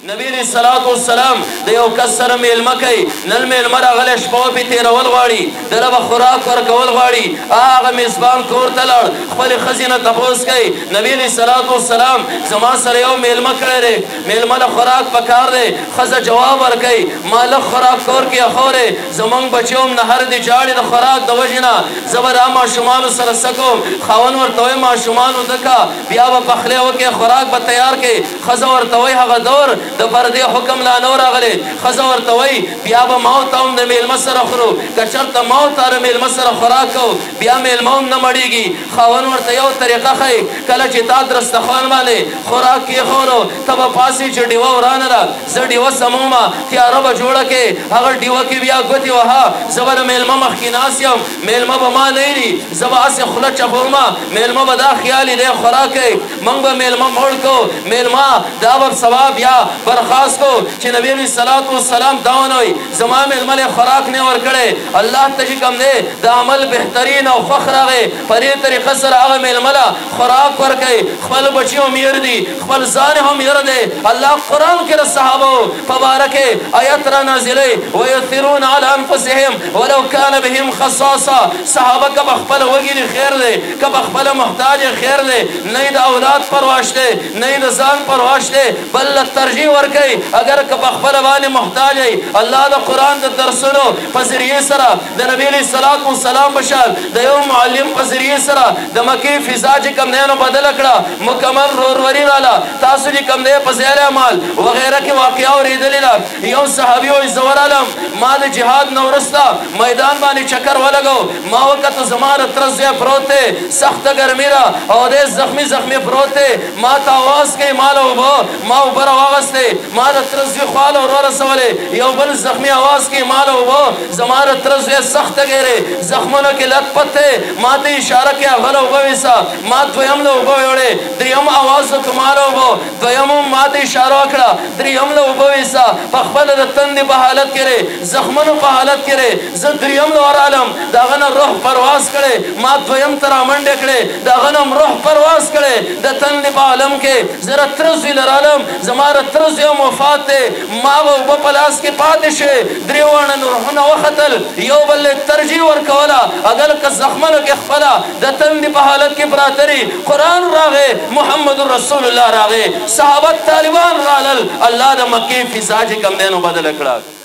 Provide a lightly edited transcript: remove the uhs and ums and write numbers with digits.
نبی علیہ الصلوۃ والسلام د یو کس سره میلمه کوي نن میلمه راغلی شپه پې تېرول غواړي دله به خوراک ورکول غواړي هغه میزبان کور ته لاړ خپلې ښځې نه تپوس کوي نبی علیہ الصلوۃ والسلام زما سره یو میلمه کړی دی میلمه له خوراک پکار دی ښځه جواب ورکوي ما لږ خوراک کور کې اخوری زموږ بچي هم نهر دي جاړي د خوراک د وجې نه زه به دا ماشومانو سره څه کوم خاوند ورته وایي ماشومانو دکه بیا به پخلی وکړې خوراک به تیار کړې ښځه ورته وایي هغه دور د پردې حکم لا نه راغلی ښځه ورته وایي بیا به ما ورته هم د میلمه سره خورو که چېرته ما ورته د میلمه سره خوراک کوو بیا میلمه هم نه مړېږي خاوند ورته یو طریقه ښیي کله چې تا درستخوان باندې خوراک کېښودو ته به پاسې چې ډیوه ورانه ده زه ډیوه سمومه تیاره به جوړه کې هغه ډیوه کې بیا ګوتې وهه زه به د میلمه مخکې ناست یم میلمه به ما نه ویني زه به هسې خوله چپومه میلمه به دا خیال دی خوراک کوي موږ به میلمه مړ کړو میلمه دا به سبا بیا برخاست کو چې نبی علیہ الصلوۃ والسلام دا ونه وایي زما میلمه له خوراک نه ورکړی الله ته چې کوم دی د عمل بهترین او فخر هغې په دې طریقه سره هغه میلمه له خوراک ورکوي خپل بچي هم هېر دي خپل ځان هم هېر دی الله قرآن کې د صحابو په باره کې آیت را نازلوي ویؤثرون علی انفسهم ولو کان بهم خصاصه صحابه که په خپله وږي خیر دی که په خپله محتاج خیر دی نه یې د اولاد پروا شته نه یې د ځان پروا شته بل ترجیح ورکوي اگر که په خپله باندې محتاج وي الله د قرآن د درسونو په ذریعې سره د نبي علیه الصلات والسلام په شان د یو معلم په ذریعې سره د مکې فضا چې کوم دی نو بدله کړه مکمل روروري راله تاسو چې کوم دی په ځایل اعمال وغیره کې واقعه اورېدلې ده یو صحابي وایي زه ورغلم ما د جهاد نه وروسته میدان باندې چکر ولګو ما وکتو زما د تره زوی پروت دی سخته ګرمي ده او دی زخمي پروت دی ما ته اواز کوي ما له اوبه ما اوبه راواغستې ما د تره زوی خواله ور ورسولې یو بل زخمي اواز کوي ما له اوبه زما د تره زوی سخته ګیرې زخمونو کې لت پت دی ما ته اشاره کوي هغه له اوبه ویسه ما دویم له اوبه ویوړې دریم اواز وکړو ما له اوبه دویم هم ما ته اشاره وکړه دریم له اوبه ویسه په خپله د تندې په حالت کې زخمونو په حالت کې زه دریم له ورغلم د هغه نه روح پرواز کړی ما دویم ته رامنډې کړې د هغه نه هم روح پرواز کړی د تندې په عالم کې زه د تره زوی له رالم زما د تره زوی هم وفات دی ما به اوبه په لاس کې پاتې شوې درې واړه روحونه وختل یو بل ترجیح ورکوله اگر که زخمونو کې خپله د تندې په حالت کې پراته دي قرآن راغی محمد رسول الله راغی صحابه طالبان رالل الله د مکې فضا چې کوم دی نو بدله کړه